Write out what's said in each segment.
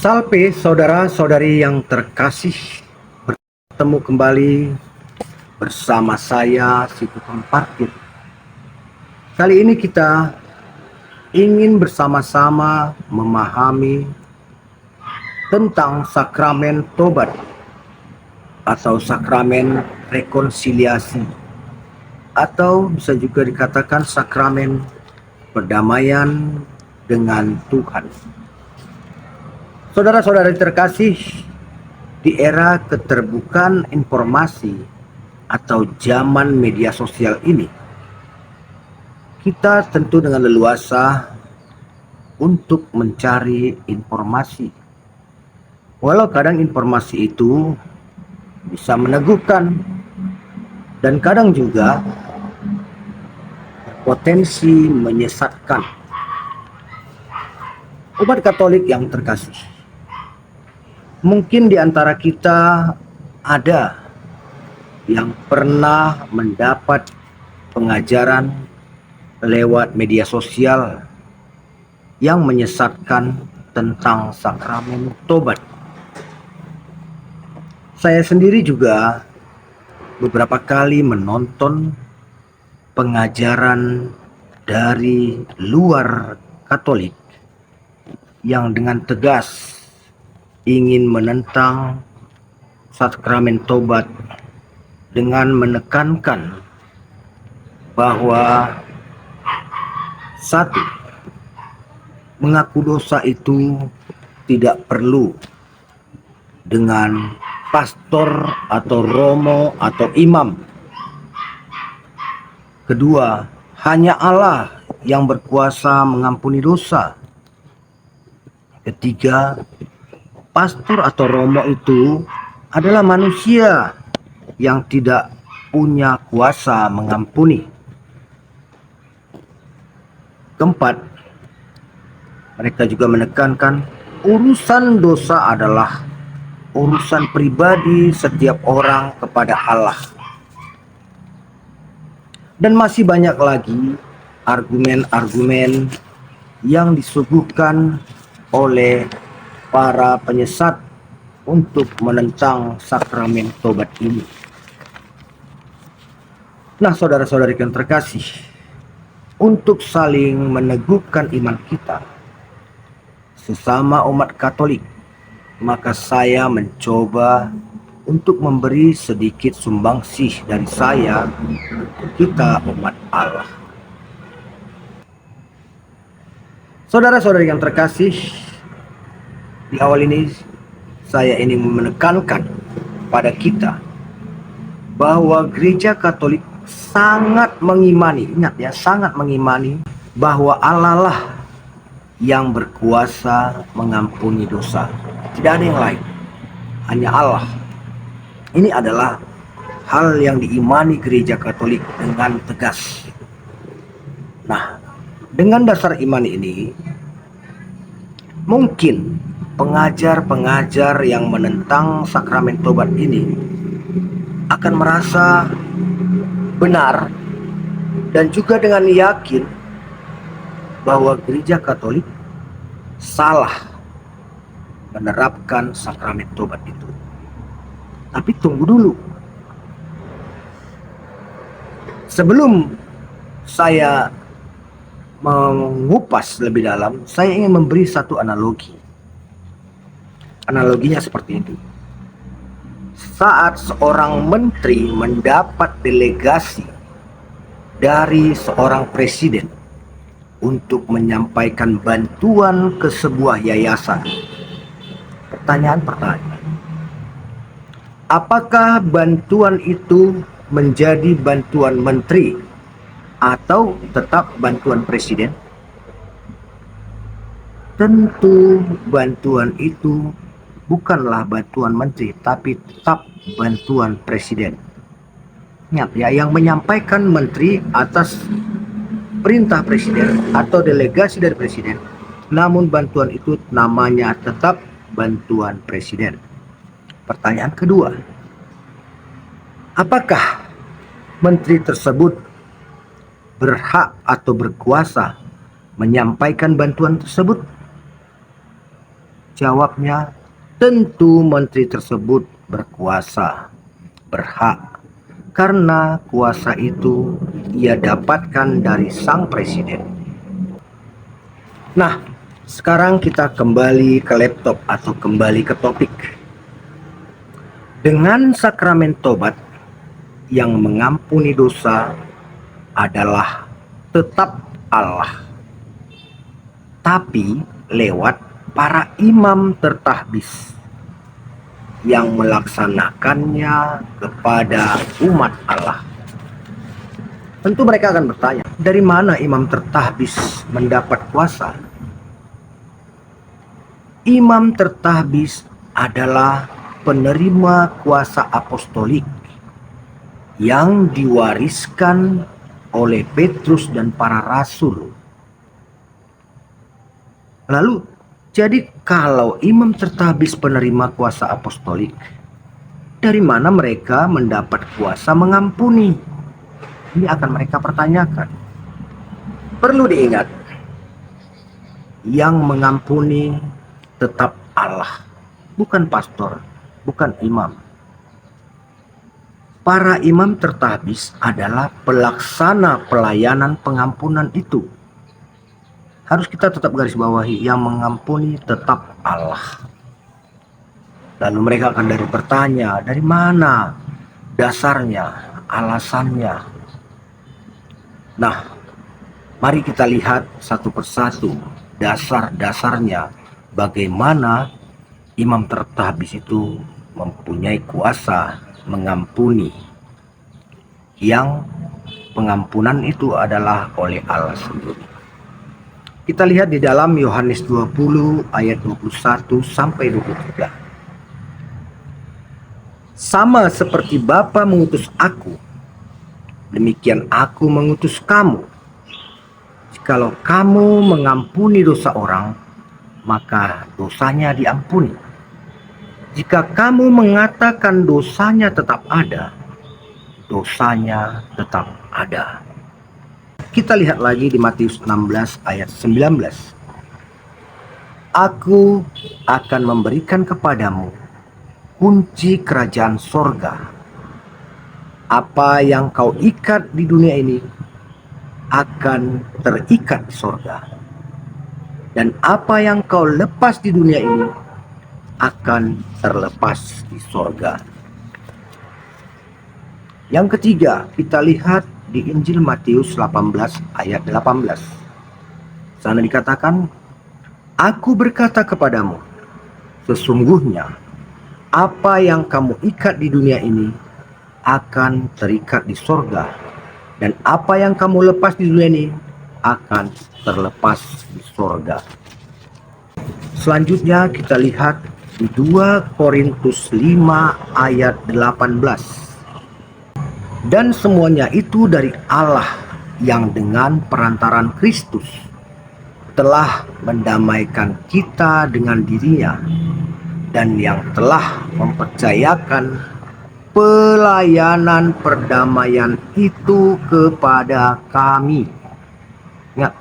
Salve saudara-saudari yang terkasih, bertemu kembali bersama saya si tukang parkir. Kali ini kita ingin bersama-sama memahami tentang sakramen tobat atau sakramen rekonsiliasi, atau bisa juga dikatakan sakramen perdamaian dengan Tuhan. Saudara-saudari terkasih, di era keterbukaan informasi atau zaman media sosial ini, kita tentu dengan leluasa untuk mencari informasi. Walau kadang informasi itu bisa meneguhkan dan kadang juga berpotensi menyesatkan. Umat Katolik yang terkasih, mungkin di antara kita ada yang pernah mendapat pengajaran lewat media sosial yang menyesatkan tentang sakramen tobat. Saya sendiri juga beberapa kali menonton pengajaran dari luar Katolik yang dengan tegas ingin menentang sakramen tobat dengan menekankan bahwa satu, mengaku dosa itu tidak perlu dengan pastor atau romo atau imam. Kedua, hanya Allah yang berkuasa mengampuni dosa. Ketiga, pastor atau romo itu adalah manusia yang tidak punya kuasa mengampuni. Keempat, mereka juga menekankan urusan dosa adalah urusan pribadi setiap orang kepada Allah. Dan masih banyak lagi argumen-argumen yang disuguhkan oleh para penyesat untuk menentang sakramen tobat ini. Nah, saudara-saudari yang terkasih, untuk saling meneguhkan iman kita sesama umat Katolik, maka saya mencoba untuk memberi sedikit sumbangsih dari saya untuk kita umat Allah. Saudara-saudari yang terkasih, di awal ini saya ingin menekankan pada kita bahwa Gereja Katolik sangat mengimani, ingat ya, sangat mengimani bahwa Allah lah yang berkuasa mengampuni dosa. Tidak ada yang lain, hanya Allah. Ini adalah hal yang diimani Gereja Katolik dengan tegas. Nah, dengan dasar iman ini, mungkin pengajar-pengajar yang menentang sakramen tobat ini akan merasa benar dan juga dengan yakin bahwa Gereja Katolik salah menerapkan sakramen tobat itu. Tapi tunggu dulu. Sebelum saya mengupas lebih dalam, saya ingin memberi satu analogi. Analoginya seperti ini. Saat seorang menteri mendapat delegasi dari seorang presiden untuk menyampaikan bantuan ke sebuah yayasan, pertanyaan pertama, apakah bantuan itu menjadi bantuan menteri atau tetap bantuan presiden? Tentu bantuan itu bukanlah bantuan menteri, tapi tetap bantuan presiden. Ingat ya, yang menyampaikan menteri atas perintah presiden atau delegasi dari presiden, namun bantuan itu namanya tetap bantuan presiden. Pertanyaan kedua, apakah menteri tersebut berhak atau berkuasa menyampaikan bantuan tersebut? Jawabnya, tentu menteri tersebut berkuasa, berhak, karena kuasa itu ia dapatkan dari sang presiden. Nah, sekarang kita kembali ke laptop atau kembali ke topik. Dengan sakramen tobat yang mengampuni dosa adalah tetap Allah, tapi lewat para imam tertahbis yang melaksanakannya kepada umat Allah. Tentu mereka akan bertanya, dari mana imam tertahbis mendapat kuasa? Imam tertahbis adalah penerima kuasa apostolik yang diwariskan oleh Petrus dan para rasul. Lalu, jadi kalau imam tertahbis penerima kuasa apostolik, dari mana mereka mendapat kuasa mengampuni? Ini akan mereka pertanyakan. Perlu diingat, yang mengampuni tetap Allah, bukan pastor, bukan imam. Para imam tertahbis adalah pelaksana pelayanan pengampunan itu. Harus kita tetap garis bawahi, yang mengampuni tetap Allah. Lalu mereka akan bertanya, dari mana dasarnya, alasannya? Nah, mari kita lihat satu persatu dasar-dasarnya bagaimana imam tertahbis itu mempunyai kuasa mengampuni, yang pengampunan itu adalah oleh Allah sendiri. Kita lihat di dalam Yohanes 20 ayat 21 sampai 23. Sama seperti Bapa mengutus aku, demikian aku mengutus kamu. Jikalau kamu mengampuni dosa orang, maka dosanya diampuni. Jika kamu mengatakan dosanya tetap ada, dosanya tetap ada. Kita lihat lagi di Matius 16 ayat 19. Aku akan memberikan kepadamu kunci kerajaan sorga. Apa yang kau ikat di dunia ini akan terikat di sorga. Dan apa yang kau lepas di dunia ini akan terlepas di sorga. Yang ketiga, kita lihat di Injil Matius 18 ayat 18. Sana dikatakan, aku berkata kepadamu, sesungguhnya apa yang kamu ikat di dunia ini akan terikat di sorga, dan apa yang kamu lepas di dunia ini akan terlepas di sorga. Selanjutnya kita lihat di 2 Korintus 5 ayat 18. Dan semuanya itu dari Allah yang dengan perantaran Kristus telah mendamaikan kita dengan dirinya, dan yang telah mempercayakan pelayanan perdamaian itu kepada kami. Ya,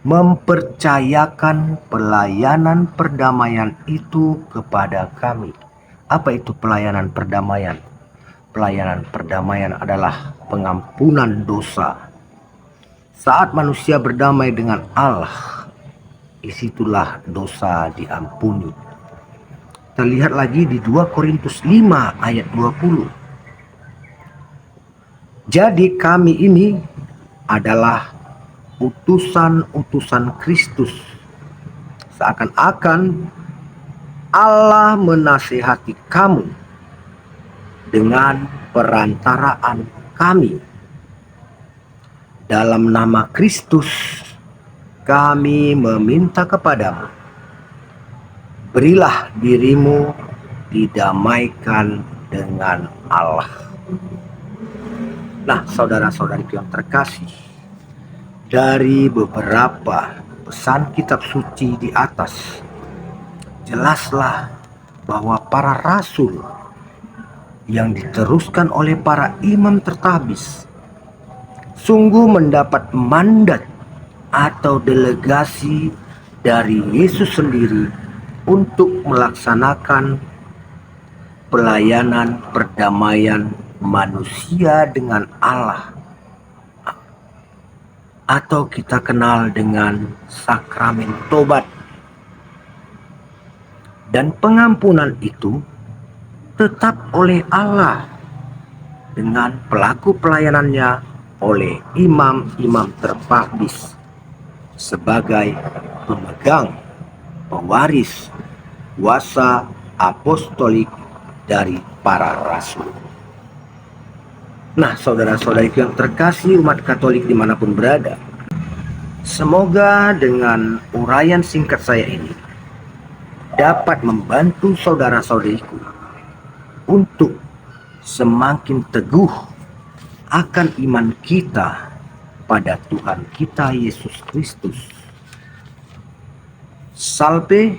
mempercayakan pelayanan perdamaian itu kepada kami. Apa itu pelayanan perdamaian? Pelayanan perdamaian adalah pengampunan dosa. Saat manusia berdamai dengan Allah, disitulah dosa diampuni. Kita lihat lagi di 2 Korintus 5 ayat 20. Jadi kami ini adalah utusan-utusan Kristus. Seakan-akan Allah menasihati kamu dengan perantaraan kami. Dalam nama Kristus kami meminta kepadamu, berilah dirimu didamaikan dengan Allah. Nah, saudara-saudariku yang terkasih, dari beberapa pesan kitab suci di atas, jelaslah bahwa para rasul yang diteruskan oleh para imam tertahbis sungguh mendapat mandat atau delegasi dari Yesus sendiri untuk melaksanakan pelayanan perdamaian manusia dengan Allah, atau kita kenal dengan sakramen tobat. Dan pengampunan itu tetap oleh Allah dengan pelaku pelayanannya oleh imam-imam terpakdis sebagai pemegang pewaris kuasa apostolik dari para rasul. Nah, saudara-saudariku yang terkasih umat Katolik dimanapun berada, semoga dengan uraian singkat saya ini dapat membantu saudara-saudariku untuk semakin teguh akan iman kita pada Tuhan kita Yesus Kristus. Salve,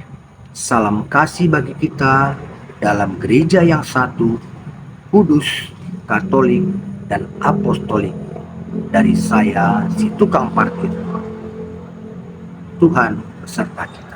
salam kasih bagi kita dalam gereja yang satu, kudus, katolik, dan apostolik. Dari saya, si tukang parkir. Tuhan beserta kita.